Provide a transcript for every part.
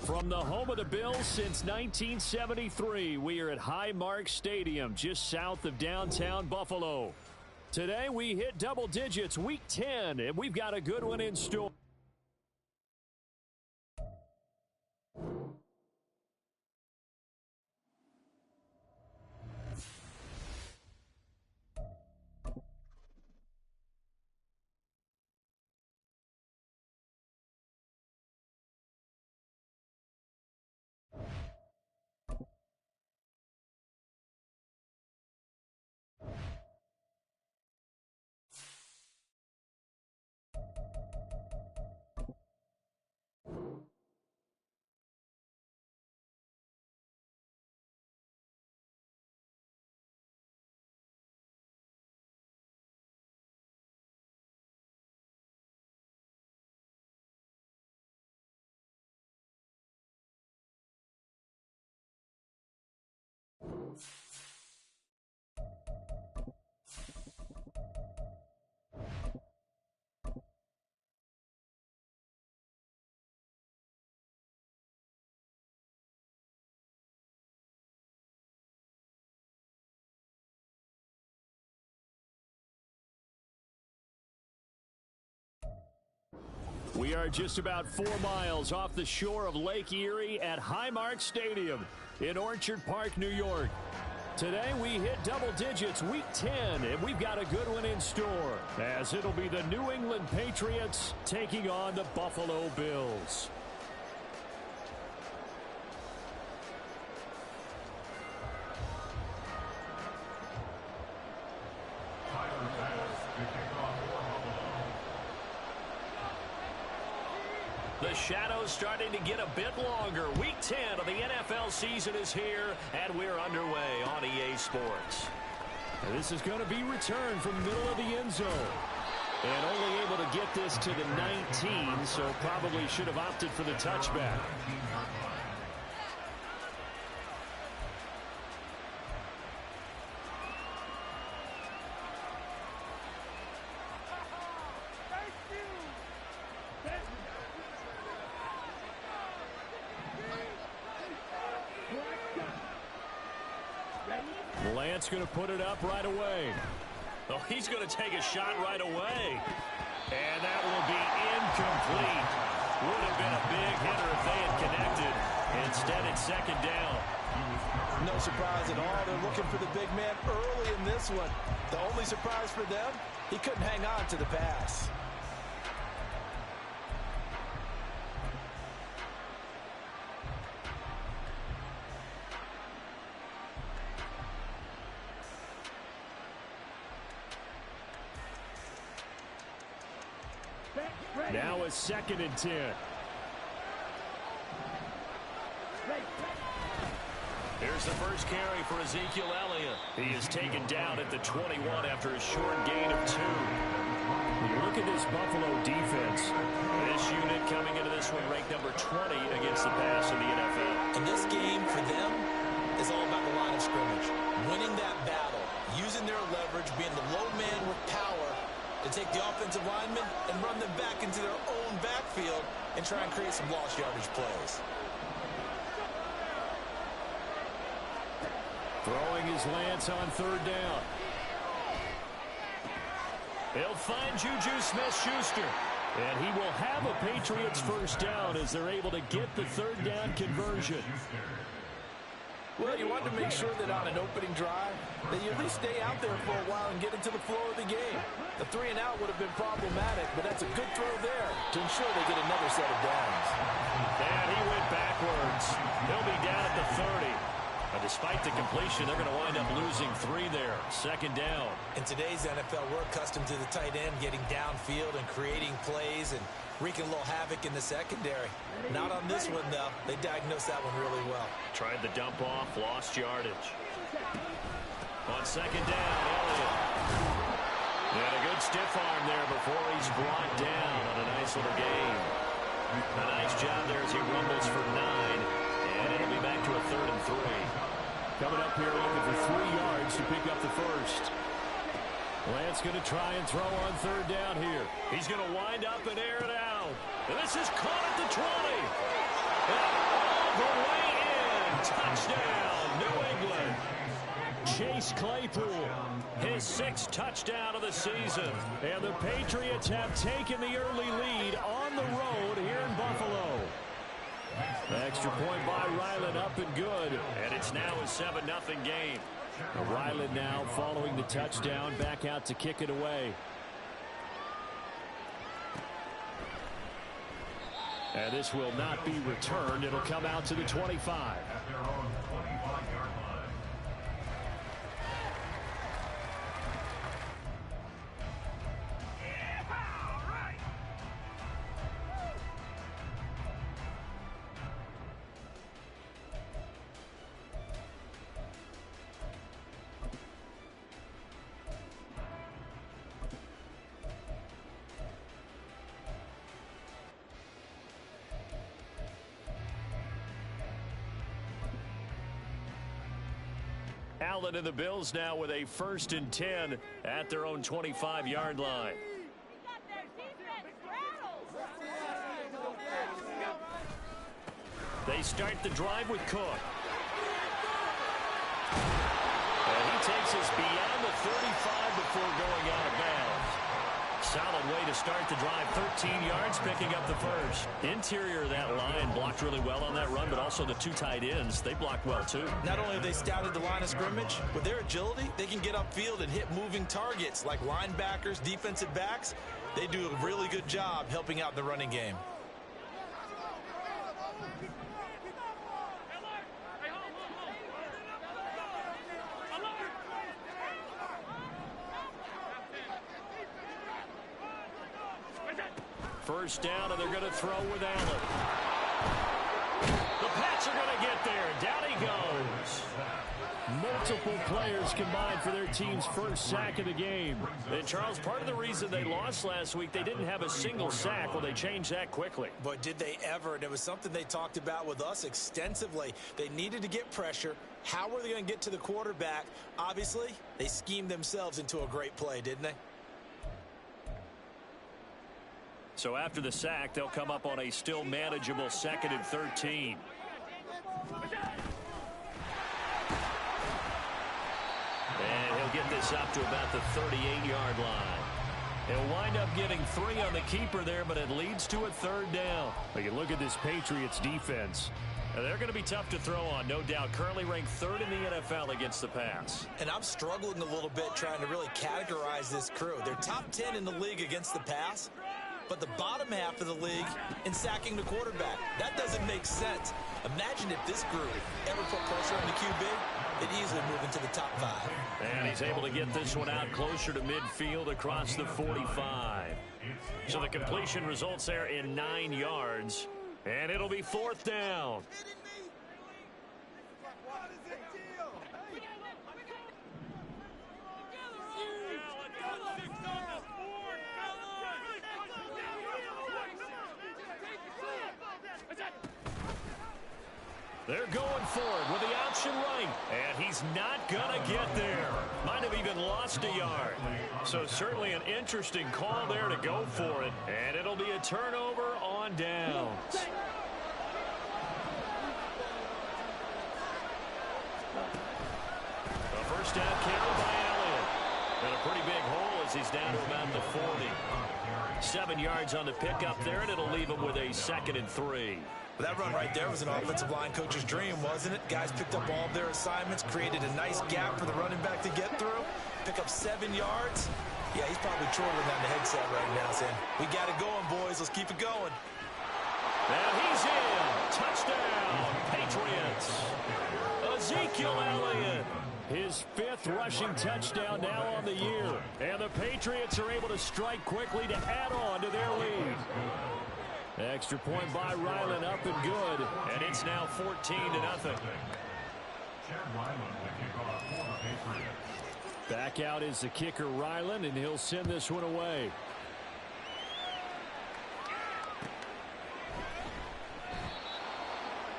From the home of the Bills since 1973, we are at Highmark Stadium, just south of downtown Buffalo. Today, we hit double digits, Week 10, and we've got a good one in store. We are just about 4 miles off the shore of Lake Erie at Highmark Stadium in Orchard Park, New York. Today we hit double digits, Week 10, and we've got a good one in store, as it'll be the New England Patriots taking on the Buffalo Bills. The shadow's starting to get a bit longer. Week 10 of the NFL season is here, and we're underway on EA Sports. And this is going to be returned from the middle of the end zone. And only able to get this to the 19, so probably should have opted for the touchback. Lance going to put it up right away. Oh, he's going to take a shot right away. And that will be incomplete. Would have been a big hitter if they had connected. Instead, it's second down. No surprise at all. They're looking for the big man early in this one. The only surprise for them, he couldn't hang on to the pass. Now it's 2nd and 10. Here's the first carry for Ezekiel Elliott. He is taken down at the 21 after a short gain of 2. Look at this Buffalo defense. This unit coming into this one ranked number 20 against the pass in the NFL. And this game for them is all about the line of scrimmage. Winning that battle, using their leverage, being the low man with power, to take the offensive linemen and run them back into their own backfield and try and create some lost yardage plays. Throwing his Lance on 3rd down. He'll find Juju Smith-Schuster. And he will have a Patriots first down as they're able to get the 3rd down conversion. Well, you want to make sure that on an opening drive, that you at least stay out there for a while and get into the flow of the game. The 3 and out would have been problematic, but that's a good throw there to ensure they get another set of downs. And he went backwards. He'll be down at the 30. But despite the completion, they're going to wind up losing 3 there. 2nd down. In today's NFL, we're accustomed to the tight end getting downfield and creating plays and wreaking a little havoc in the secondary. Not on this one, though. They diagnosed that one really well. Tried the dump off, lost yardage. On 2nd down, Elliott. And a good stiff arm there before he's brought down on a nice little gain. A nice job there as he rumbles for 9. And it'll be back to a 3rd and 3. Coming up here looking for 3 yards to pick up the first. Lance going to try and throw on 3rd down here. He's going to wind up and air it out. And this is caught at the 20. All the way in. Touchdown, New England. Chase Claypool, his 6th touchdown of the season. And the Patriots have taken the early lead on the road here in Buffalo. Extra point by Ryland, up and good. And it's now a 7-0 game. Ryland now following the touchdown, back out to kick it away. And this will not be returned. It'll come out to the 25. Allen and the Bills now with a 1st and 10 at their own 25-yard line. They start the drive with Cook. And he takes us beyond the 35 before going out of bounds. Solid way to start the drive. 13 yards, picking up the 1st. Interior of that line blocked really well on that run, but also the 2 tight ends, they blocked well too. Not only have they scouted the line of scrimmage, with their agility, they can get upfield and hit moving targets like linebackers, defensive backs. They do a really good job helping out the running game. First down, and they're going to throw with Allen. The Pats are going to get there. Down he goes. Multiple players combined for their team's 1st sack of the game. And, Charles, part of the reason they lost last week, they didn't have a single sack. Well, they changed that quickly. But did they ever? And it was something they talked about with us extensively. They needed to get pressure. How were they going to get to the quarterback? Obviously, they schemed themselves into a great play, didn't they? So after the sack, they'll come up on a still manageable 2nd and 13. And he'll get this up to about the 38-yard line. He'll wind up getting 3 on the keeper there, but it leads to a 3rd down. But you look at this Patriots defense. They're going to be tough to throw on, no doubt. Currently ranked 3rd in the NFL against the pass. And I'm struggling a little bit trying to really categorize this crew. They're top 10 in the league against the pass, but the bottom half of the league in sacking the quarterback. That doesn't make sense. Imagine if this group ever put pressure on the QB, they'd easily move into the top 5. And he's able to get this one out closer to midfield across the 45. So the completion results there in 9 yards. And it'll be 4th down. They're going for it with the option right. And he's not going to get there. Might have even lost a yard. So certainly an interesting call there to go for it. And it'll be a turnover on downs. A first down carry by Elliott. And a pretty big hole as he's down to about the 40. 7 yards on the pickup there, and it'll leave him with a 2nd and 3. Well, that run right there was an offensive line coach's dream, wasn't it? Guys picked up all of their assignments, created a nice gap for the running back to get through, pick up 7 yards. Yeah, he's probably twirling on the headset right now saying, we got it going, boys. Let's keep it going. And he's in. Touchdown, Patriots. Ezekiel Elliott. His 5th rushing touchdown now on the year. And the Patriots are able to strike quickly to add on to their lead. Extra point by Ryland, up and good. And it's now 14-0. Back out is the kicker, Ryland, and he'll send this one away.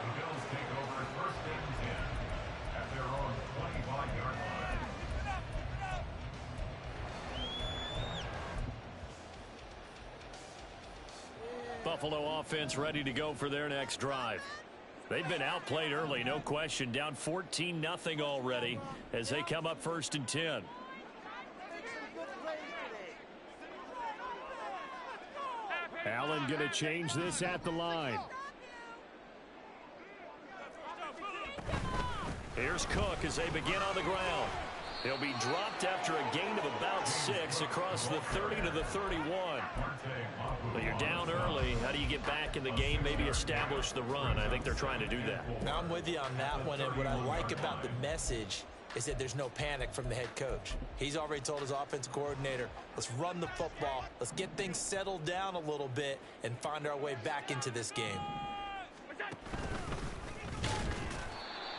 The Bills take over 1st and 10 at their own 25-yard line. Buffalo offense ready to go for their next drive. They've been outplayed early, no question. Down 14-0 already as they come up 1st and 10. Allen going to change this at the line. Here's Cook as they begin on the ground. He'll be dropped after a gain of about 6 across the 30 to the 31. But you're down early. How do you get back in the game, maybe establish the run? I think they're trying to do that. I'm with you on that one, and what I like about the message is that there's no panic from the head coach. He's already told his offensive coordinator, let's run the football, let's get things settled down a little bit and find our way back into this game.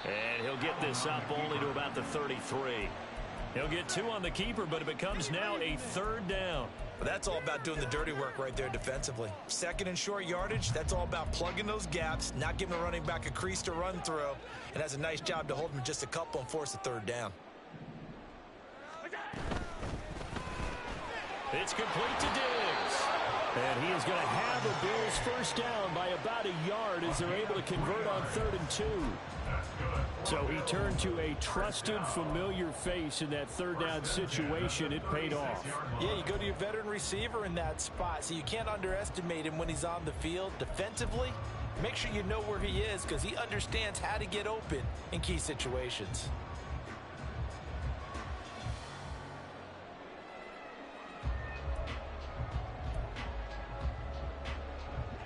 And he'll get this up only to about the 33. He'll get 2 on the keeper, but it becomes now a 3rd down. But that's all about doing the dirty work right there defensively. 2nd and short yardage, that's all about plugging those gaps, not giving the running back a crease to run through, and has a nice job to hold him just a couple and force a 3rd down. It's complete to Diggs. And he is going to have the Bills 1st down by about a yard as they're able to convert on 3rd and 2. So he turned to a trusted, familiar face in that 3rd down situation. It paid off. Yeah, you go to your veteran receiver in that spot, so you can't underestimate him when he's on the field. Defensively, make sure you know where he is because he understands how to get open in key situations.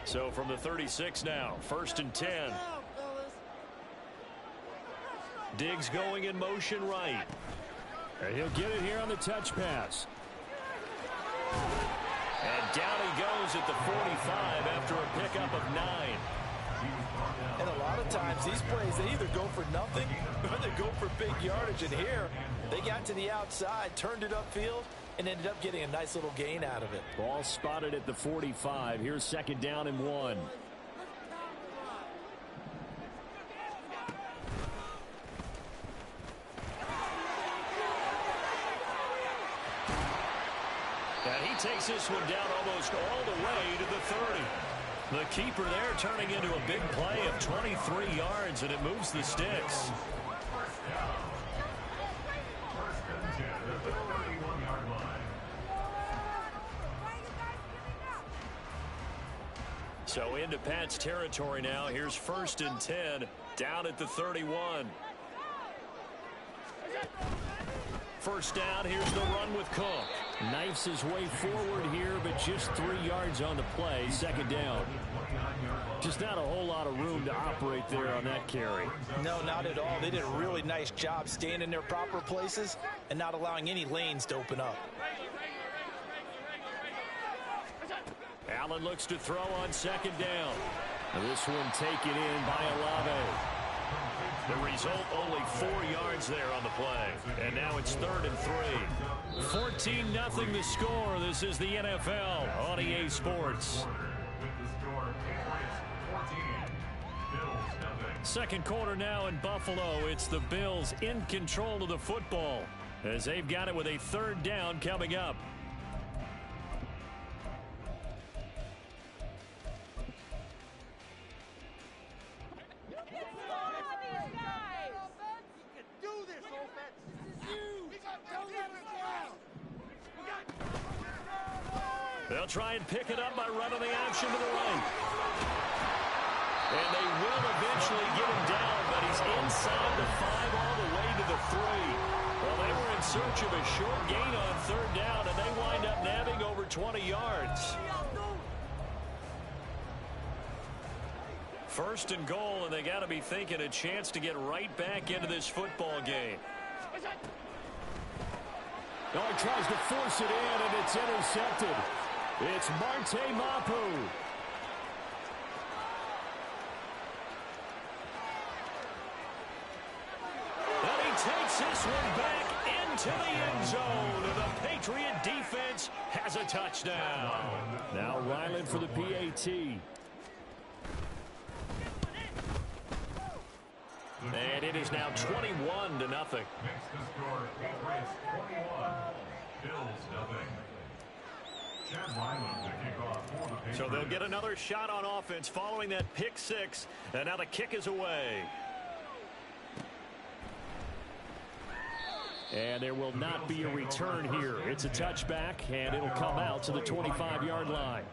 So from the 36 now, 1st and 10. Diggs going in motion right. And he'll get it here on the touch pass. And down he goes at the 45 after a pickup of 9. And a lot of times these plays, they either go for nothing or they go for big yardage. And here, they got to the outside, turned it upfield, and ended up getting a nice little gain out of it. Ball spotted at the 45. Here's 2nd down and 1. And he takes this one down almost all the way to the 30. The keeper there turning into a big play of 23 yards, and it moves the sticks. So into Pat's territory now. Here's 1st and 10, down at the 31. 1st down, here's the run with Cook. Knifes his way forward here, but just 3 yards on the play. 2nd down. Just not a whole lot of room to operate there on that carry. No, not at all. They did a really nice job staying in their proper places and not allowing any lanes to open up. Allen looks to throw on 2nd down. This one taken in by Olave. The result, only 4 yards there on the play. And now it's 3rd and 3. 14-0 the score. This is the NFL on EA Sports. 2nd quarter now in Buffalo. It's the Bills in control of the football as they've got it with a 3rd down coming up. They'll try and pick it up by running the option to the right. And they will eventually get him down, but he's inside the 5 all the way to the 3. Well, they were in search of a short gain on 3rd down, and they wind up nabbing over 20 yards. 1st and goal, and they got to be thinking a chance to get right back into this football game. Oh, he tries to force it in, and it's intercepted. It's Marte Mapu. And he takes this one back into the end zone. And the Patriot defense has a touchdown. Now Ryland for the PAT. And it is now 21-0. Makes the score Patriots 21, Bills 0. So they'll get another shot on offense following that pick six. And now the kick is away. And there will not be a return here. It's a touchback, and it'll come out to the 25-yard line.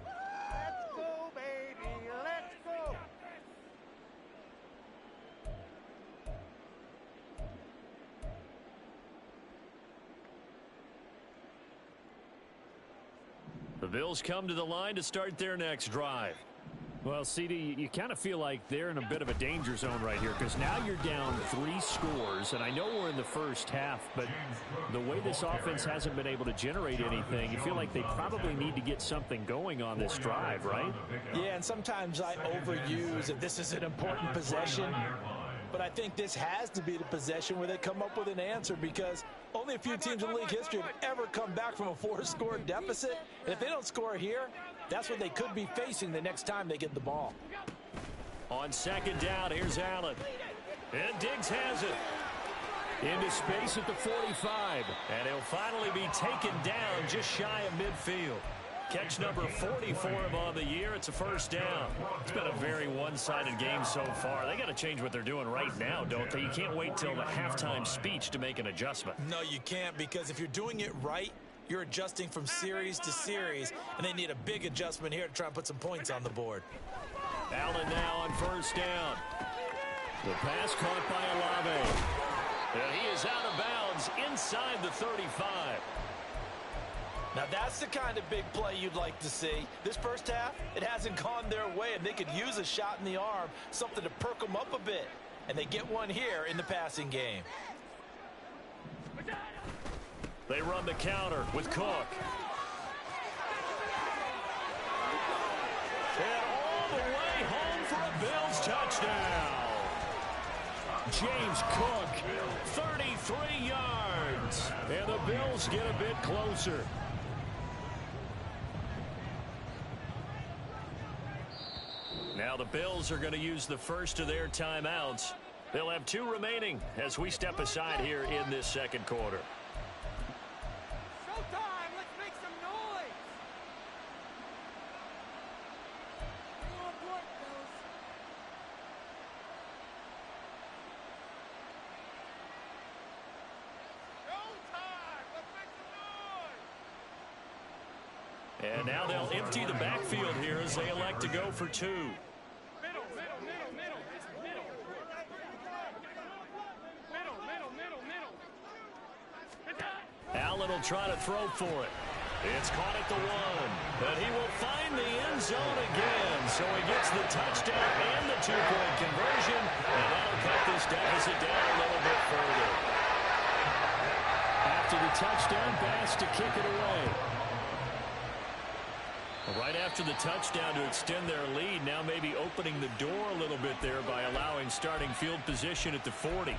Let's go, baby. Let's go. The Bills come to the line to start their next drive. Well, CD, you kind of feel like they're in a bit of a danger zone right here because now you're down 3 scores, and I know we're in the first half, but the way this offense hasn't been able to generate anything, you feel like they probably need to get something going on this drive, right? Yeah, and sometimes I overuse if this is an important possession. But I think this has to be the possession where they come up with an answer because only a few teams in league history have ever come back from a 4-score deficit. And if they don't score here, that's what they could be facing the next time they get the ball. On second down, here's Allen. And Diggs has it. Into space at the 45. And he'll finally be taken down just shy of midfield. Catch number 40 for him on the year. It's a first down. It's been a very one-sided game so far. They got to change what they're doing right now, don't they? You can't wait till the halftime speech to make an adjustment. No, you can't, because if you're doing it right, you're adjusting from series to series, and they need a big adjustment here to try and put some points on the board. Allen now on first down. The pass caught by Olave. And he is out of bounds inside the 35. Now that's the kind of big play you'd like to see. This first half, it hasn't gone their way, and they could use a shot in the arm, something to perk them up a bit. And they get one here in the passing game. They run the counter with Cook. And all the way home for a Bills touchdown. James Cook, 33 yards. And the Bills get a bit closer. Now the Bills are going to use the first of their timeouts. They'll have 2 remaining as we step aside here in this second quarter. Showtime! Let's make some noise! Come on board, Bills. Showtime! Let's make some noise! And now they'll empty the backfield here as they elect to go for 2. Allen will try to throw for it. It's caught at the 1. And he will find the end zone again. So he gets the touchdown and the 2-point conversion. And that'll cut this deficit down a little bit further. After the touchdown pass to kick it away. Right after the touchdown to extend their lead, now maybe opening the door a little bit there by allowing starting field position at the 40.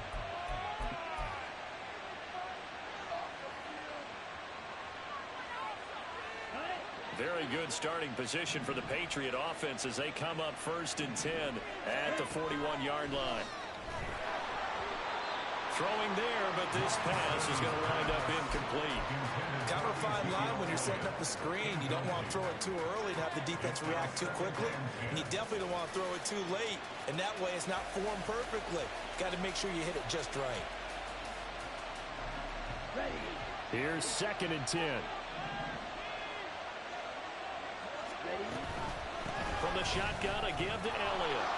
Very good starting position for the Patriot offense as they come up 1st and 10 at the 41-yard line. Throwing there, but this pass is going to wind up incomplete. Kind of a fine line when you're setting up the screen. You don't want to throw it too early and have the defense react too quickly. And you definitely don't want to throw it too late. And that way it's not formed perfectly. Got to make sure you hit it just right. Here's 2nd and 10. From the shotgun, a give to Elliott.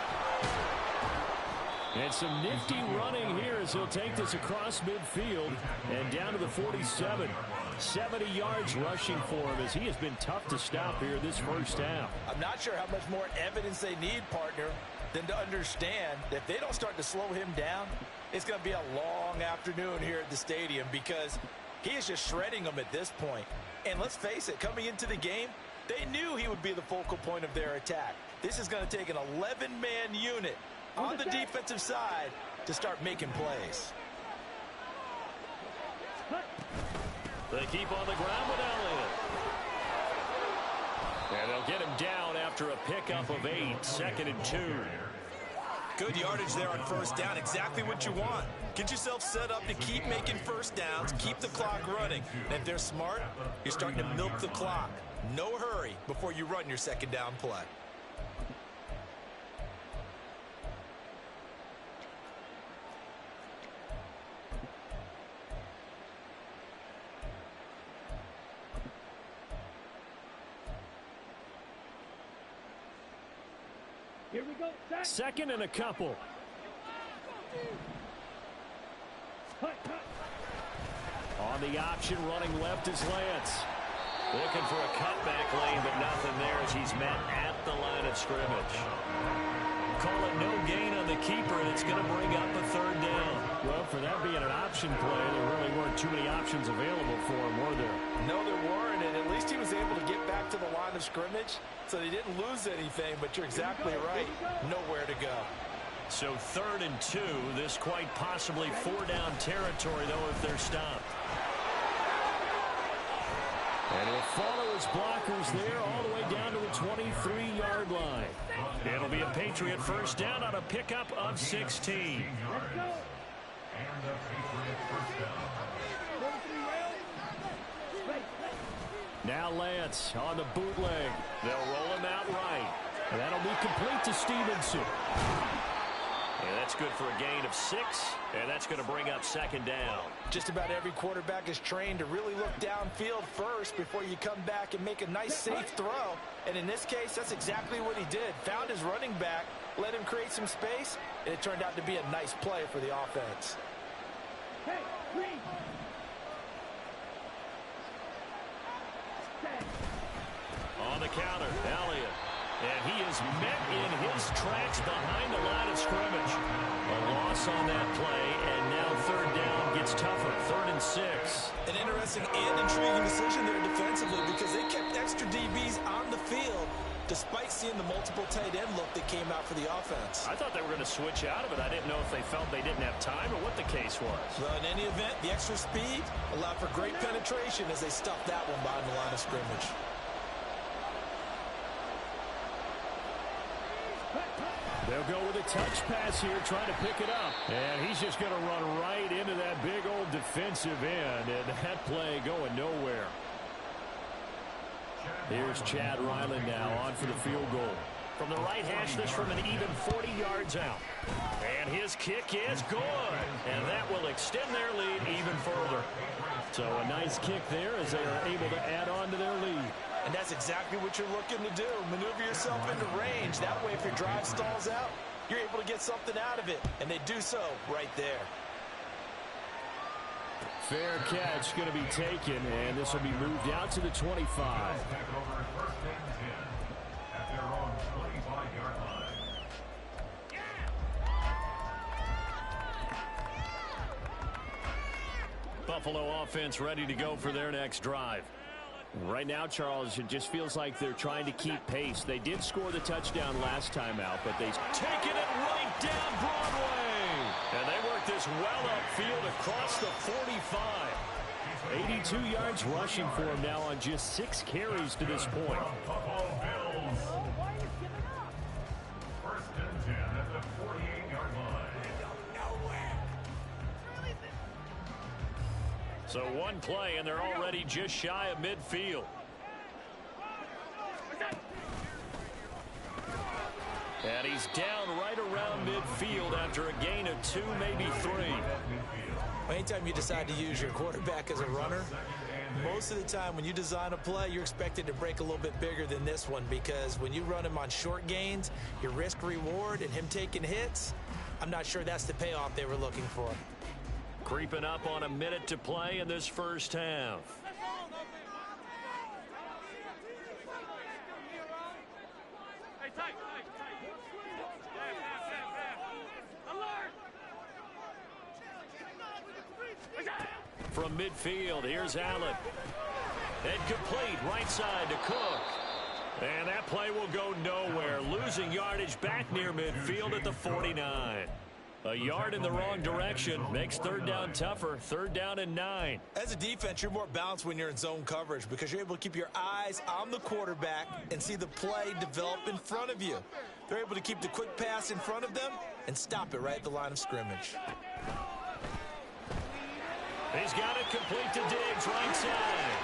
And some nifty running here as he'll take this across midfield and down to the 47. 70 yards rushing for him as he has been tough to stop here this first half. I'm not sure how much more evidence they need, partner, than to understand that if they don't start to slow him down, it's going to be a long afternoon here at the stadium because he is just shredding them at this point. And let's face it, coming into the game, they knew he would be the focal point of their attack. This is going to take an 11-man unit on the defensive side to start making plays. They keep on the ground with Elliott. And they'll get him down after a pickup of 8, 2nd and 2. Good yardage there on first down. Exactly what you want. Get yourself set up to keep making first downs, keep the clock running. And if they're smart, you're starting to milk the clock. No hurry before you run your second down play. Here we go. Second and a couple. On the option, running left is Lance. Looking for a cutback lane, but nothing there as he's met at the line of scrimmage. Call it no gain on the keeper, and it's going to bring up a third down. Well, for that being an option play, there really weren't too many options available for him, were there? No, there weren't, and at least he was able to get back to the line of scrimmage, so they didn't lose anything, but you're exactly right. Nowhere to go. So 3rd and 2, this quite possibly 4-down territory, though, if they're stopped. And he'll follow his blockers there all the way down to the 23-yard line. It'll be a Patriot first down on a pickup of 16. Now Lance on the bootleg. They'll roll him out right. And that'll be complete to Stevenson. And that's good for a gain of 6, and that's going to bring up second down. Just about every quarterback is trained to really look downfield first before you come back and make a nice, safe throw. And in this case, that's exactly what he did. Found his running back, let him create some space, and it turned out to be a nice play for the offense. Hey, green. On the counter, Elliott. And he is met in his tracks behind the line of scrimmage. A loss on that play, and now third down gets tougher. 3rd and 6. An interesting and intriguing decision there defensively because they kept extra DBs on the field despite seeing the multiple tight end look that came out for the offense. I thought they were going to switch out of it. I didn't know if they felt they didn't have time or what the case was. Well, in any event, the extra speed allowed for great penetration as they stuffed that one behind the line of scrimmage. They'll go with a touch pass here, trying to pick it up. And he's just going to run right into that big old defensive end. And that play going nowhere. Here's Chad Ryland now on for the field goal. From the right hash, this from an even 40 yards out. And his kick is good. And that will extend their lead even further. So a nice kick there as they are able to add on to their lead. And that's exactly what you're looking to do. Maneuver yourself into range. That way, if your drive stalls out, you're able to get something out of it. And they do so right there. Fair catch going to be taken, and this will be moved out to the 25. Buffalo offense ready to go for their next drive. Right now, Charles, it just feels like they're trying to keep pace. They did score the touchdown last time out, but they've taken it right down Broadway. And they work this well upfield across the 45. 82 yards rushing for him now on just 6 carries to this point. First and 10 at the 48-yard line. So one play, and they're already just shy of midfield. And he's down right around midfield after a gain of 2, maybe 3. Anytime you decide to use your quarterback as a runner, most of the time when you design a play, you're expected to break a little bit bigger than this one because when you run him on short gains, your risk-reward and him taking hits, I'm not sure that's the payoff they were looking for. Creeping up on a minute to play in this first half. From midfield, here's Allen. And complete, right side to Cook. And that play will go nowhere. Losing yardage back near midfield at the 49. A yard in the wrong direction makes third down tougher. 3rd down and 9. As a defense, you're more balanced when you're in zone coverage because you're able to keep your eyes on the quarterback and see the play develop in front of you. They're able to keep the quick pass in front of them and stop it right at the line of scrimmage. He's got it complete to Diggs, right side.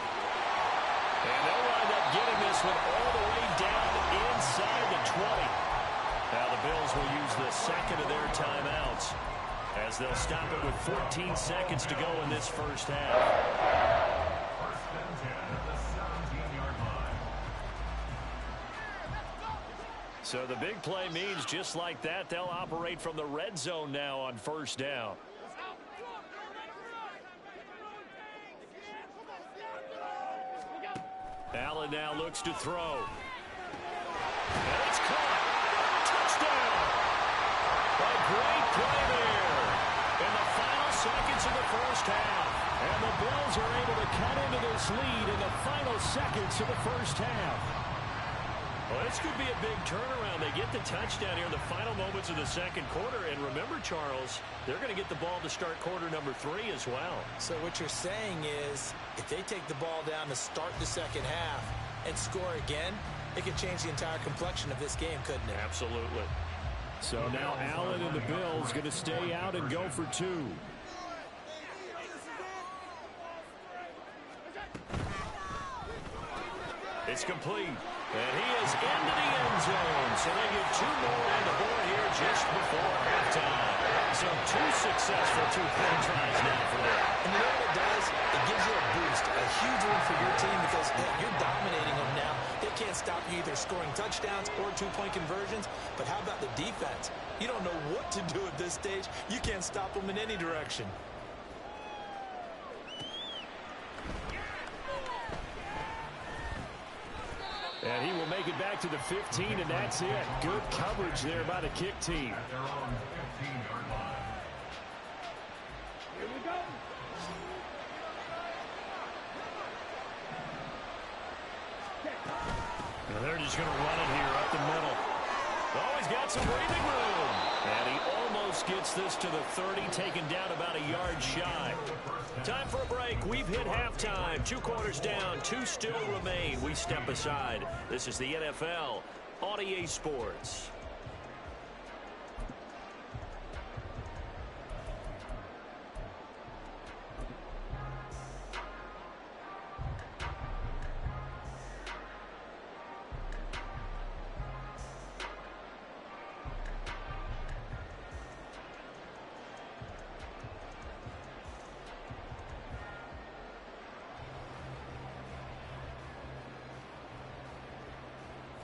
And they'll wind up getting this one all the way down inside the 20. Now the Bills will use the second of their timeouts as they'll stop it with 14 seconds to go in this first half. First and 10 at the 17-yard line. So the big play means just like that, they'll operate from the red zone now on first down. Allen now looks to throw. And it's caught. Touchdown. A great play there in the final seconds of the first half. And the Bills are able to cut into this lead in the final seconds of the first half. Well, this could be a big turnaround. They get the touchdown here in the final moments of the second quarter. And remember, Charles, they're going to get the ball to start quarter number 3 as well. So what you're saying is if they take the ball down to start the second half and score again, it could change the entire complexion of this game, couldn't it? Absolutely. So now Allen and the Bills going to stay out and go for 2. It's complete. And he is into the end zone. So they get 2 more on the board here just before halftime. So 2 successful 2-point tries now for them. And you know what it does? It gives you a boost, a huge win for your team because hey, you're dominating them now. They can't stop you either scoring touchdowns or 2-point conversions. But how about the defense? You don't know what to do at this stage. You can't stop them in any direction. And he will make it back to the 15, and that's it. Good coverage there by the kick team. At their own 15-yard line. Here we go. And they're just going to run it here up the middle. Oh, he's got some breathing room. And he almost gets this to the 30, taken down about a yard shy. Time for a break. We've hit halftime. 2 quarters down. 2 still remain. We step aside. This is the NFL on EA Sports.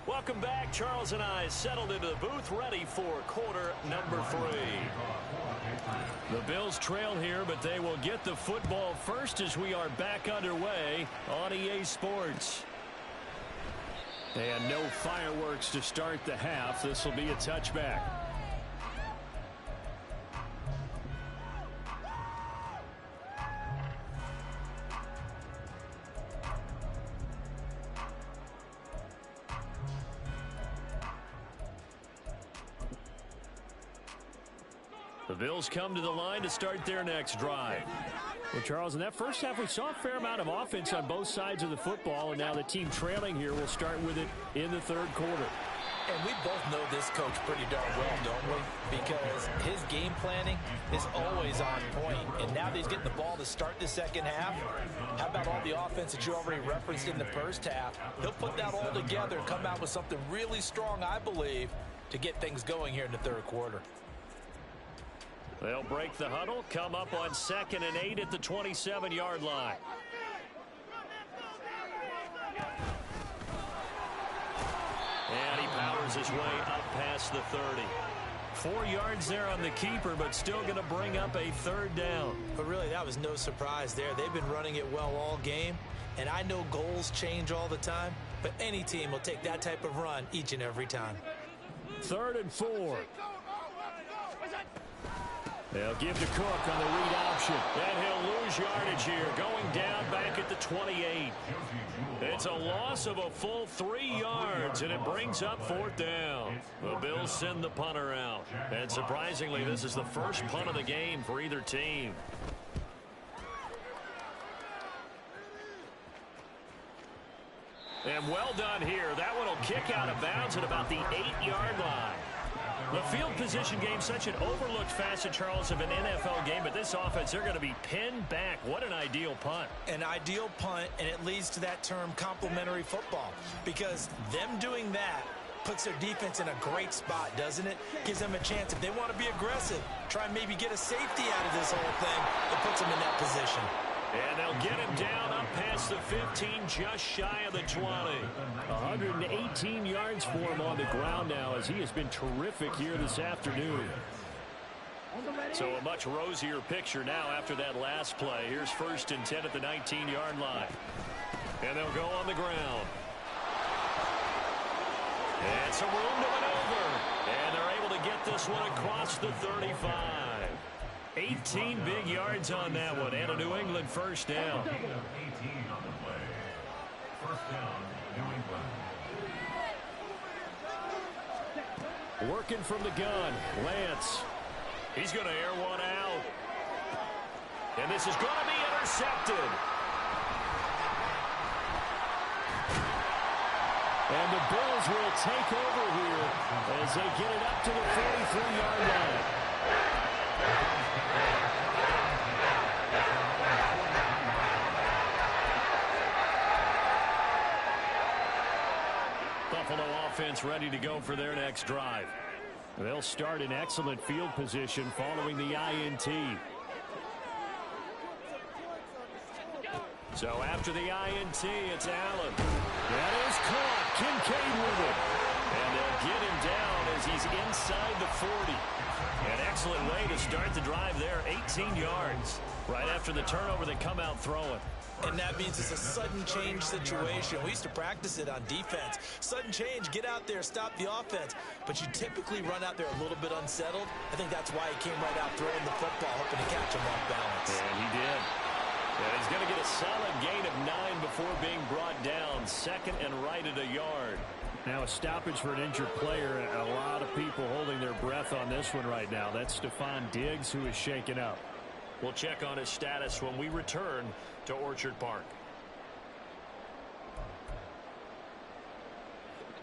Welcome back. Charles and I settled into the booth, ready for quarter number 3. The Bills trail here, but they will get the football first as we are back underway on EA Sports. And no fireworks to start the half. This will be a touchback. The Bills come to the line to start their next drive. Well, Charles, in that first half, we saw a fair amount of offense on both sides of the football, and now the team trailing here will start with it in the third quarter. And we both know this coach pretty darn well, don't we? Because his game planning is always on point. And now that he's getting the ball to start the second half, how about all the offense that you already referenced in the first half? He'll put that all together and come out with something really strong, I believe, to get things going here in the third quarter. They'll break the huddle, come up on 2nd and 8 at the 27-yard line. And he powers his way up past the 30. 4 yards there on the keeper, but still going to bring up a third down. But really, that was no surprise there. They've been running it well all game, and I know goals change all the time, but any team will take that type of run each and every time. 3rd and 4. They'll give to Cook on the read option. And he'll lose yardage here, going down back at the 28. It's a loss of a full 3 yards, and it brings up 4th down. The Bills send the punter out. And surprisingly, this is the first punt of the game for either team. And well done here. That one will kick out of bounds at about the 8-yard line. The field position game, such an overlooked facet, Charles, of an NFL game. But this offense, they're going to be pinned back. What an ideal punt. An ideal punt, and it leads to that term complementary football. Because them doing that puts their defense in a great spot, doesn't it? Gives them a chance. If they want to be aggressive, try and maybe get a safety out of this whole thing, it puts them in that position. And they'll get him down up past the 15, just shy of the 20. 118 yards for him on the ground now, as he has been terrific here this afternoon. So a much rosier picture now after that last play. Here's 1st and 10 at the 19-yard line. And they'll go on the ground. And some room to maneuver. And they're able to get this one across the 35. 18 big yards on that one, and a New England first down. 18 on the play. First down, New England. Working from the gun, Lance. He's going to air one out. And this is going to be intercepted. And the Bills will take over here as they get it up to the 43-yard line. Buffalo offense ready to go for their next drive. They'll start in excellent field position following the INT. So after the INT, it's Allen. That is caught. Kincaid with it. And they'll get him down as he's inside the 40. An excellent way to start the drive there. 18 yards. Right after the turnover, they come out throwing. And that means it's a sudden change situation. We used to practice it on defense. Sudden change, get out there, stop the offense. But you typically run out there a little bit unsettled. I think that's why he came right out throwing the football, hoping to catch him off balance. And he did. And he's going to get a solid gain of 9 before being brought down. 2nd and right at a yard. Now a stoppage for an injured player. A lot of people holding their breath on this one right now. That's Stephon Diggs, who is shaken up. We'll check on his status when we return to Orchard Park.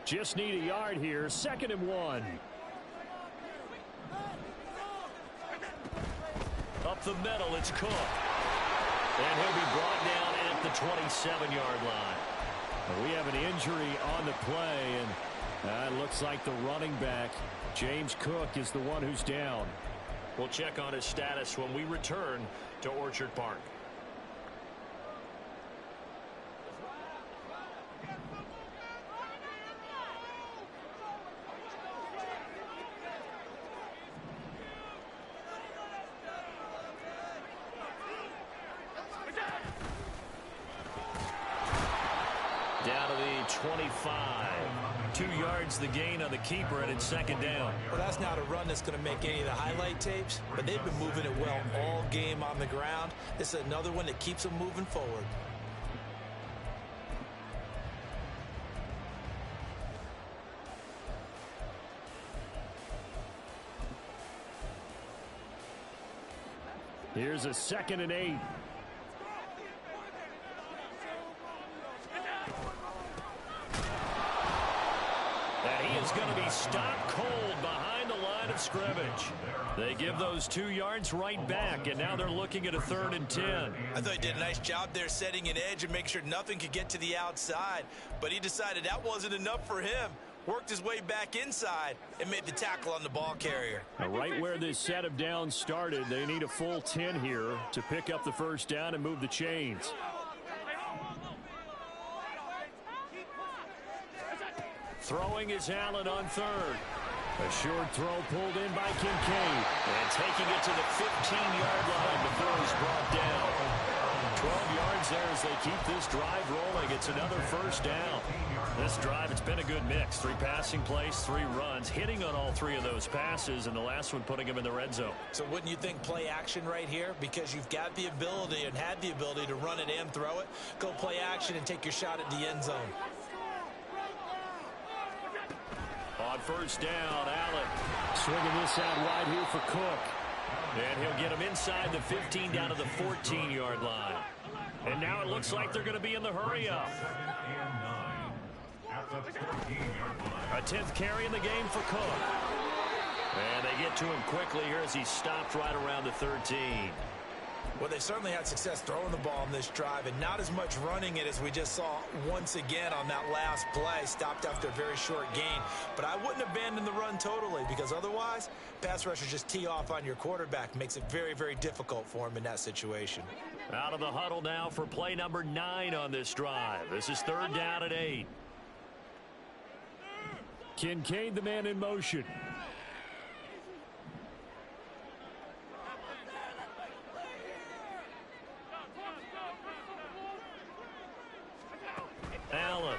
Just need a yard here. 2nd and 1. Up the middle, it's Cook. And he'll be brought down at the 27-yard line. We have an injury on the play, and it looks like the running back, James Cook, is the one who's down. We'll check on his status when we return to Orchard Park. Down to the 25. 2 yards the gain on the keeper, and it's 2nd down. Well, that's not a run that's going to make any of the highlight tapes, but they've been moving it well all game on the ground. This is another one that keeps them moving forward. Here's a 2nd and 8. And he is going to be stopped cold behind the line of scrimmage. They give those 2 yards right back, and now they're looking at a 3rd and 10. I thought he did a nice job there setting an edge and making sure nothing could get to the outside. But he decided that wasn't enough for him. Worked his way back inside and made the tackle on the ball carrier. Now, right where this set of downs started, they need a full 10 here to pick up the 1st down and move the chains. Throwing is Allen on 3rd. A short throw pulled in by Kincaid. And taking it to the 15-yard line before he's brought down. 12 yards there as they keep this drive rolling. It's another 1st down. This drive, it's been a good mix. 3 passing plays, 3 runs, hitting on all 3 of those passes, and the last one putting him in the red zone. So wouldn't you think play action right here? Because you've got the ability and had the ability to run it and throw it. Go play action and take your shot at the end zone. On 1st down, Allen swinging this out wide here for Cook. And he'll get him inside the 15 down to the 14-yard line. And now it looks like they're going to be in the hurry-up. at the 13-yard line. A 10th carry in the game for Cook. And they get to him quickly here as he's stopped right around the 13. Well, they certainly had success throwing the ball on this drive and not as much running it as we just saw once again on that last play. Stopped after a very short gain. But I wouldn't abandon the run totally because otherwise, pass rushers just tee off on your quarterback. Makes it very, very difficult for him in that situation. Out of the huddle now for play number 9 on this drive. This is 3rd down and 8. Kincaid, the man in motion. Allen.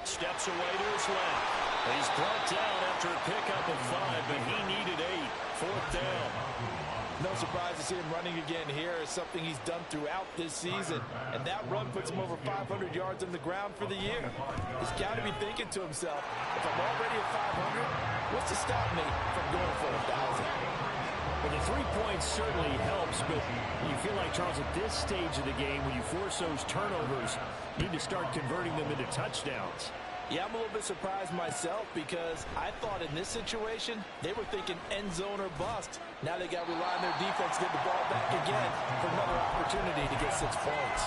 Steps away to his left. He's brought down after a pickup of 5, but he needed 8. 4th down. No surprise to see him running again here. It's something he's done throughout this season. And that run puts him over 500 yards on the ground for the year. He's got to be thinking to himself, if I'm already at 500, what's to stop me from going for 1,000? Well, the 3 points certainly helps, but you feel like, Charles, at this stage of the game, when you force those turnovers, you need to start converting them into touchdowns. Yeah, I'm a little bit surprised myself because I thought in this situation, they were thinking end zone or bust. Now they got to rely on their defense to get the ball back again for another opportunity to get 6 points.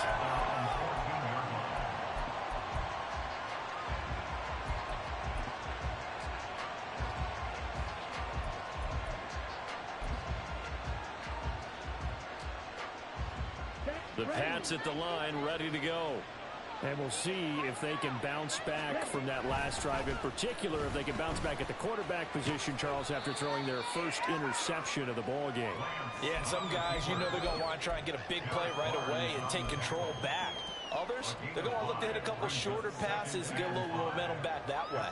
The Pats at the line, ready to go. And we'll see if they can bounce back from that last drive. In particular, if they can bounce back at the quarterback position, Charles, after throwing their first interception of the ball game. Yeah, and some guys, you know they're going to want to try and get a big play right away and take control back. Others, they're going to look to hit a couple shorter passes and get a little momentum back that way.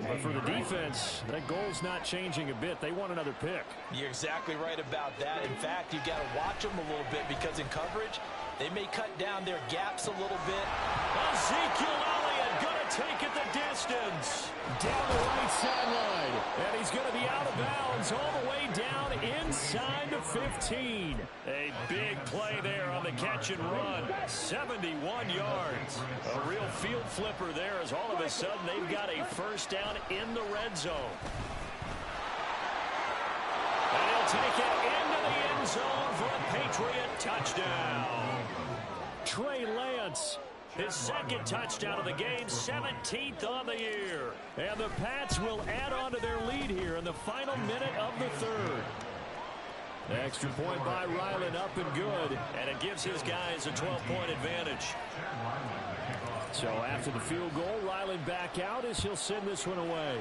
But for the defense, that goal's not changing a bit. They want another pick. You're exactly right about that. In fact, you've got to watch them a little bit because in coverage, they may cut down their gaps a little bit. Ezekiel Elliott going to take it the distance. Down the right sideline. And he's going to be out of bounds all the way down inside the 15. A big play there on the catch and run. 71 yards. A real field flipper there as all of a sudden they've got a first down in the red zone. And he'll take it into the end zone for a Patriot touchdown. Trey Lance, his second touchdown of the game, 17th on the year. And the Pats will add on to their lead here in the final minute of the 3rd. Extra point by Ryland, up and good. And it gives his guys a 12-point advantage. So after the field goal, Ryland back out as he'll send this one away.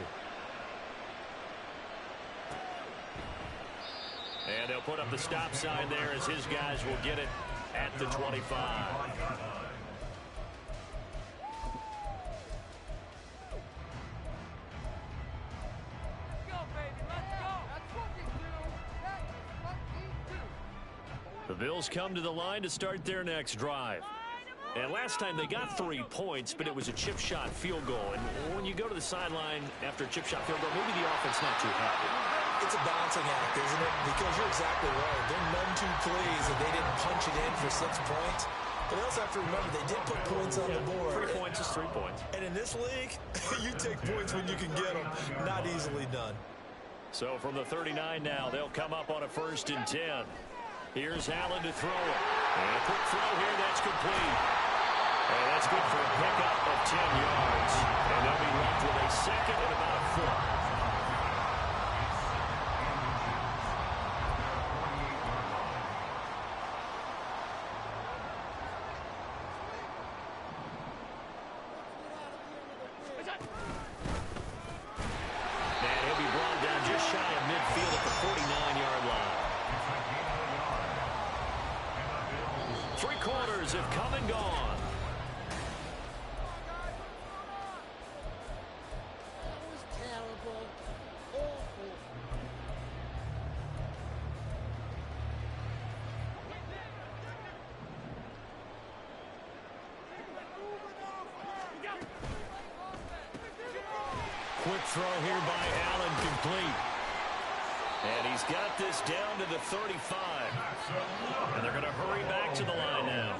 And they'll put up the stop sign there as his guys will get it at the 25. The Bills come to the line to start their next drive. And last time they got 3 points, but it was a chip shot field goal. And when you go to the sideline after a chip shot field goal, maybe the offense not too happy. It's a balancing act, isn't it? Because you're exactly right. They're none too pleased that they didn't punch it in for 6 points. But they also have to remember they did put points on the board. 3 points is 3 points. And in this league, you take points when you can get them. Not easily done. So from the 39 now, they'll come up on a 1st and 10. Here's Allen to throw it. And a quick throw here, that's complete. And that's good for a pickup of 10 yards. And they'll be left with a second and about a foot. And he'll be brought down just shy of midfield at the 49-yard line. 3 quarters have come and gone. Quick throw here by Allen, complete. And he's got this down to the 35. And they're going to hurry back to the line now.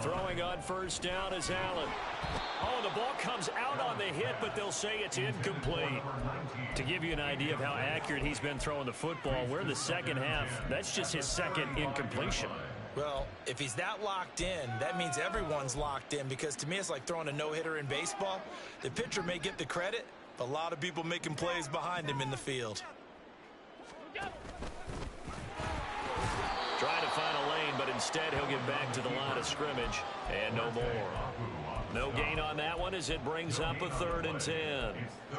Throwing on first down is Allen. Oh, the ball comes out on the hit, but they'll say it's incomplete. To give you an idea of how accurate he's been throwing the football, we're in the second half. That's just his second incompletion. Well, if he's that locked in, that means everyone's locked in, because to me it's like throwing a no-hitter in baseball. The pitcher may get the credit, but a lot of people making plays behind him in the field. Trying to find a lane, but instead he'll get back to the line of scrimmage, and no more. No gain on that one as it brings up a 3rd and 10.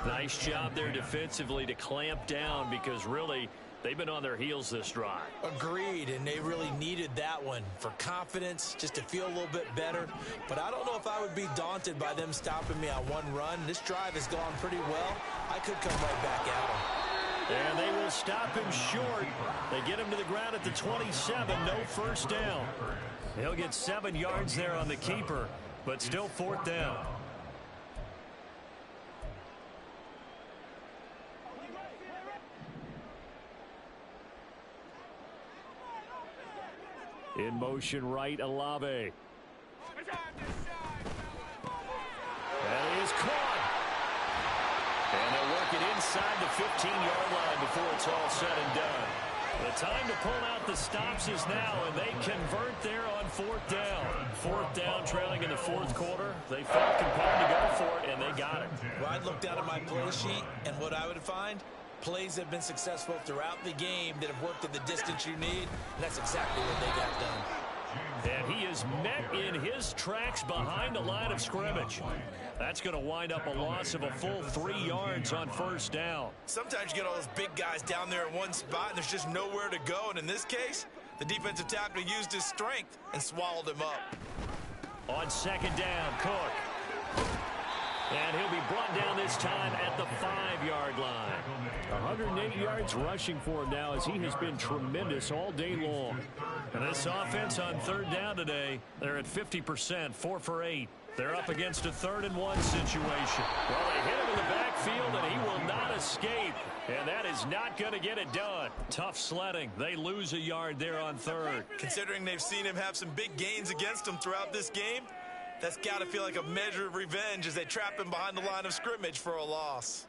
Nice job there defensively to clamp down, because really they've been on their heels this drive. Agreed, and they really needed that one for confidence, just to feel a little bit better. But I don't know if I would be daunted by them stopping me on one run. This drive has gone pretty well. I could come right back at them. And they will stop him short. They get him to the ground at the 27. No first down. He'll get 7 yards there on the keeper, but still 4th down. In motion right, Olave. And he is caught. And they'll work it inside the 15-yard line before it's all said and done. The time to pull out the stops is now, and they convert there on 4th down. 4th down, trailing in the 4th quarter. They felt compelled to go for it, and they got it. Well, I'd look down at my play sheet, and what I would find, plays that have been successful throughout the game that have worked at the distance you need, and that's exactly what they got done. And he is met in his tracks behind the line of scrimmage. That's going to wind up a loss of a full 3 yards on first down. Sometimes you get all those big guys down there in one spot, and there's just nowhere to go. And in this case, the defensive tackle used his strength and swallowed him up. On 2nd down, Cook. And he'll be brought down this time at the 5-yard line. 108 yards rushing for him now, as he has been tremendous all day long. And this offense on 3rd down today, they're at 50%, 4 for 8. They're up against a 3rd and 1 situation. Well, they hit him in the backfield, and he will not escape. And that is not going to get it done. Tough sledding. They lose a yard there on 3rd. Considering they've seen him have some big gains against them throughout this game, that's got to feel like a measure of revenge as they trap him behind the line of scrimmage for a loss.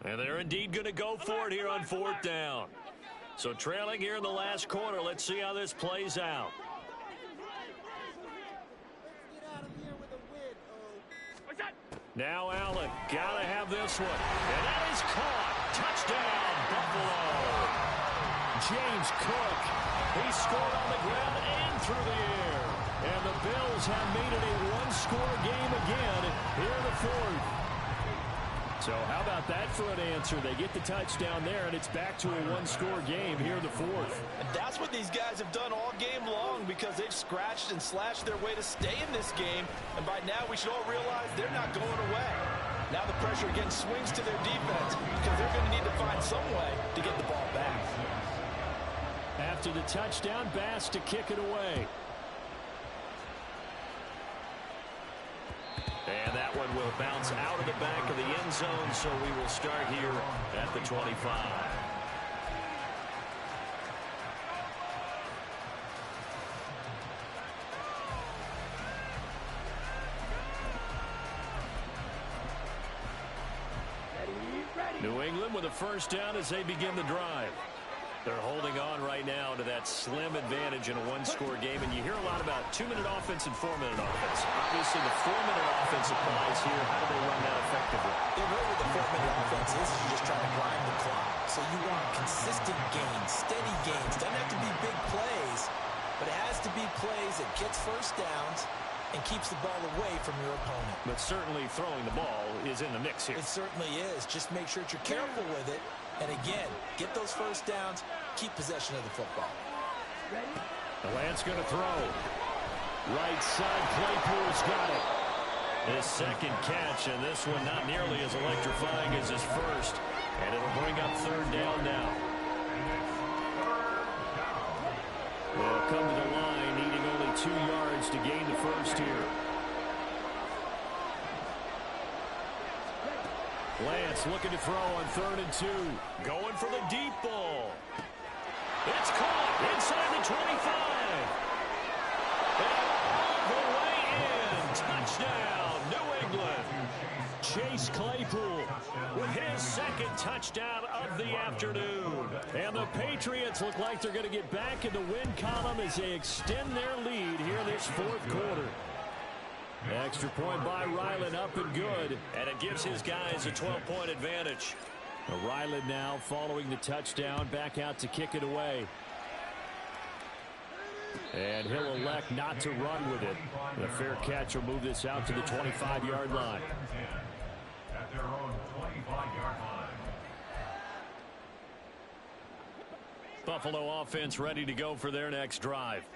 And they're indeed going to go for it here on 4th down. So trailing here in the last quarter. Let's see how this plays out. Now Allen, gotta have this one. And that is caught. Touchdown, Buffalo. James Cook, he scored on the ground and through the air. And the Bills have made it a 1-score game again here in the 4th. So how about that for an answer? They get the touchdown there, and it's back to a 1-score game here in the 4th. And that's what these guys have done all game long, because they've scratched and slashed their way to stay in this game. And by now, we should all realize they're not going away. Now the pressure again swings to their defense, because they're going to need to find some way to get the ball back. After the touchdown, Bass to kick it away. And that one will bounce out of the back of the end zone, so we will start here at the 25. New England with a first down as they begin the drive. They're holding on right now to that slim advantage in a 1-score game, and you hear a lot about 2-minute offense and 4-minute offense. Obviously, the 4-minute offense applies here. How do they run that effectively? The way with the 4-minute offense is you're just trying to grind the clock. So you want consistent gains, steady gains. Doesn't have to be big plays, but it has to be plays that gets first downs and keeps the ball away from your opponent. But certainly throwing the ball is in the mix here. It certainly is. Just make sure that you're careful with it. And again, get those first downs, keep possession of the football. The Lance going to throw. Right side, Claypool's got it. His second catch, and this one not nearly as electrifying as his first. And it'll bring up 3rd down now. They'll come to the line, needing only 2 yards to gain the first here. Lance looking to throw on 3rd and 2. Going for the deep ball. It's caught inside the 25. And all the way in. Touchdown, New England. Chase Claypool with his 2nd touchdown of the afternoon. And the Patriots look like they're going to get back in the win column as they extend their lead here this 4th quarter. Extra point by Ryland, up and good. And it gives his guys a 12-point advantage. Ryland now following the touchdown, back out to kick it away. And he'll elect not to run with it. The fair catch will move this out to the 25-yard line. At their own 25-yard line. Buffalo offense ready to go for their next drive.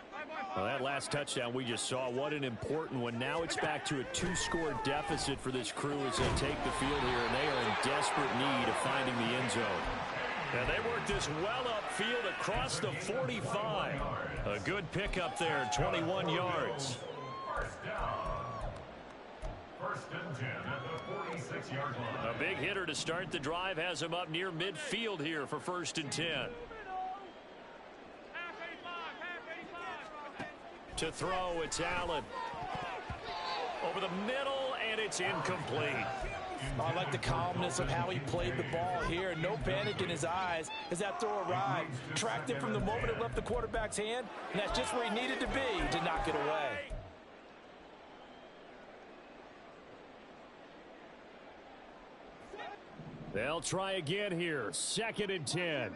Well, that last touchdown we just saw, what an important one. Now it's back to a 2-score deficit for this crew as they take the field here, and they are in desperate need of finding the end zone. And they work this well upfield across the 45. A good pickup there, 21 yards. First down. 1st and 10 at the 46-yard line. A big hitter to start the drive has him up near midfield here for 1st and 10. To throw, it's Allen. Over the middle, and it's incomplete. I like the calmness of how he played the ball here. No panic in his eyes as that throw arrived. Tracked it from the moment it left the quarterback's hand, and that's just where he needed to be to knock it away. They'll try again here. 2nd and 10.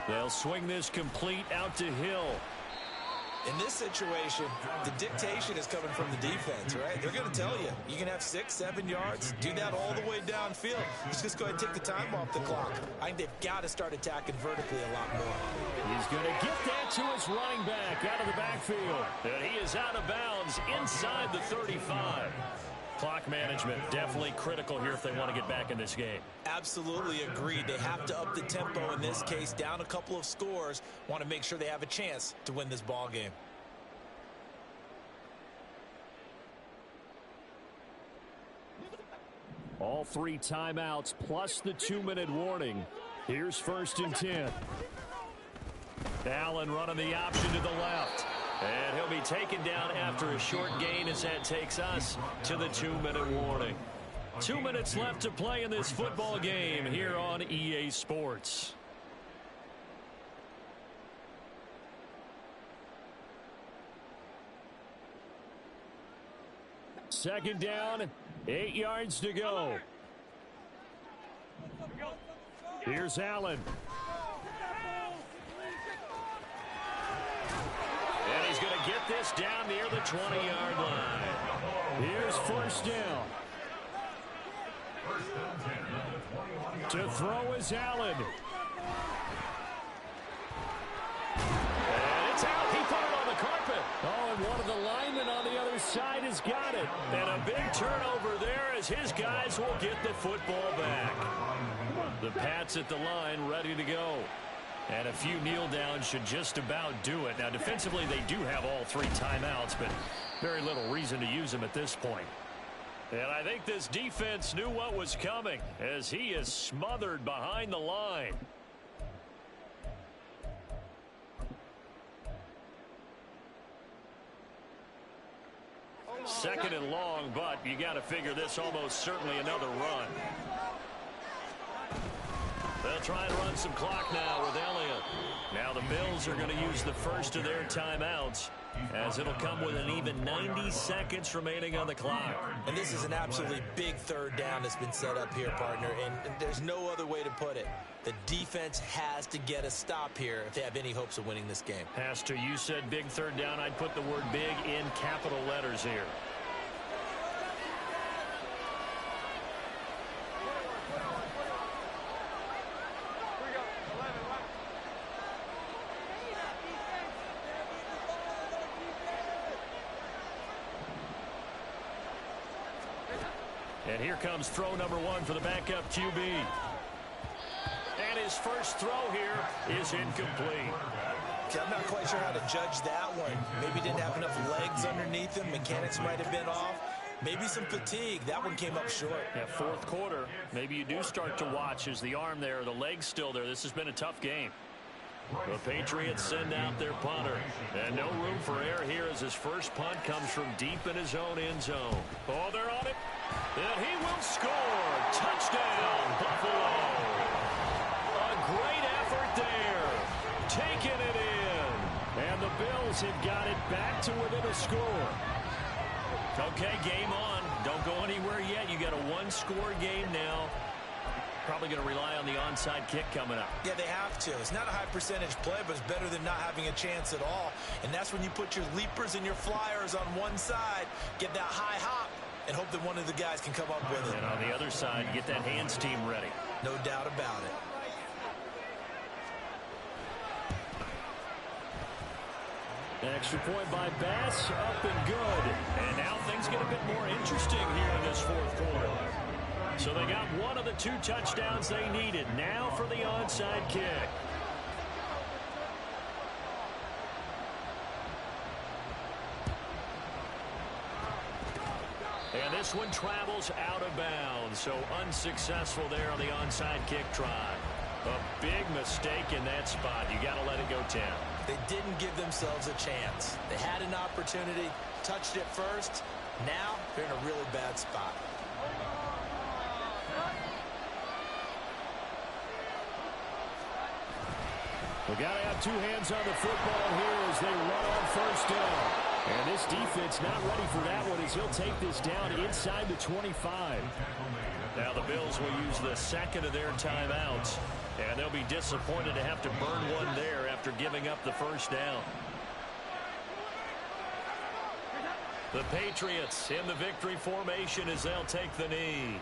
They'll swing this complete out to Hill. In this situation, the dictation is coming from the defense, right? They're going to tell you, you can have 6, 7 yards, do that all the way downfield. Let's just go ahead and take the time off the clock. I think they've got to start attacking vertically a lot more. He's going to get that to his running back out of the backfield. And he is out of bounds inside the 35. Clock management definitely critical here if they want to get back in this game. Absolutely agreed. They have to up the tempo in this case, down a couple of scores. Want to make sure they have a chance to win this ball game. All 3 timeouts plus the 2-minute warning. Here's 1st and 10. Allen running the option to the left. And he'll be taken down after a short gain as that takes us to the 2-minute warning. 2 minutes left to play in this football game here on EA Sports. Second down, 8 yards to go. Here's Allen. And he's going to get this down near the 20-yard line. Here's 1st down. To throw is Allen. And it's out. He put it on the carpet. Oh, and one of the linemen on the other side has got it. And a big turnover there as his guys will get the football back. The Pats at the line ready to go. And a few kneel downs should just about do it. Now, defensively, they do have all 3 timeouts, but very little reason to use them at this point. And I think this defense knew what was coming as he is smothered behind the line. Second and long, but you got to figure this almost certainly another run. They'll try and run some clock now with Elliott. Now the Bills are going to use the first of their timeouts as it'll come with an even 90 seconds remaining on the clock. And this is an absolutely big 3rd down that's been set up here, partner, and there's no other way to put it. The defense has to get a stop here if they have any hopes of winning this game. Pastor, you said big 3rd down. I'd put the word big in capital letters here. And here comes throw number 1 for the backup QB. And his first throw here is incomplete. Okay, I'm not quite sure how to judge that one. Maybe didn't have enough legs underneath him. Mechanics might have been off. Maybe some fatigue. That one came up short. Yeah, fourth quarter, maybe you do start to watch as the arm there, the leg's still there. This has been a tough game. The Patriots send out their punter. And no room for error here as his first punt comes from deep in his own end zone. Oh, they're on it. And he will score. Touchdown, Buffalo. A great effort there. Taking it in. And the Bills have got it back to within a score. Okay, game on. Don't go anywhere yet. You got a one-score game now. Probably going to rely on the onside kick coming up. Yeah, they have to. It's not a high percentage play, but it's better than not having a chance at all. And that's when you put your leapers and your flyers on one side, get that high hop, and hope that one of the guys can come up with it. And on the other side, get that hands team ready. No doubt about it. Extra point by Bass, up and good. And now things get a bit more interesting here in this fourth quarter. So they got one of the two touchdowns they needed. Now for the onside kick. And this one travels out of bounds. So unsuccessful there on the onside kick try. A big mistake in that spot. You got to let it go 10. They didn't give themselves a chance. They had an opportunity, touched it first. Now they're in a really bad spot. We got to have two hands on the football here as they run on first down. And this defense not ready for that one as he'll take this down inside the 25. Now the Bills will use the second of their timeouts. And they'll be disappointed to have to burn one there after giving up the first down. The Patriots in the victory formation as they'll take the knee.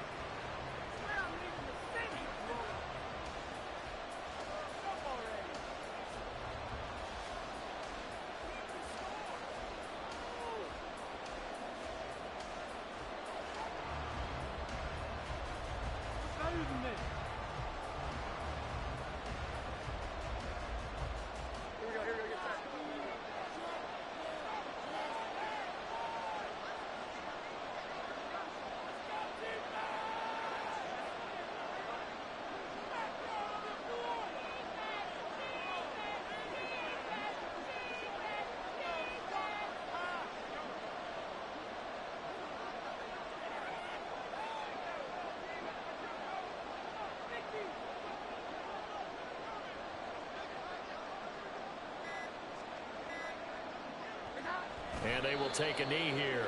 And they will take a knee here.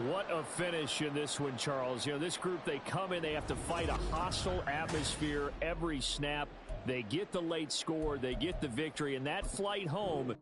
What a finish in this one, Charles. You know, this group, they come in, they have to fight a hostile atmosphere every snap. They get the late score, they get the victory, and that flight home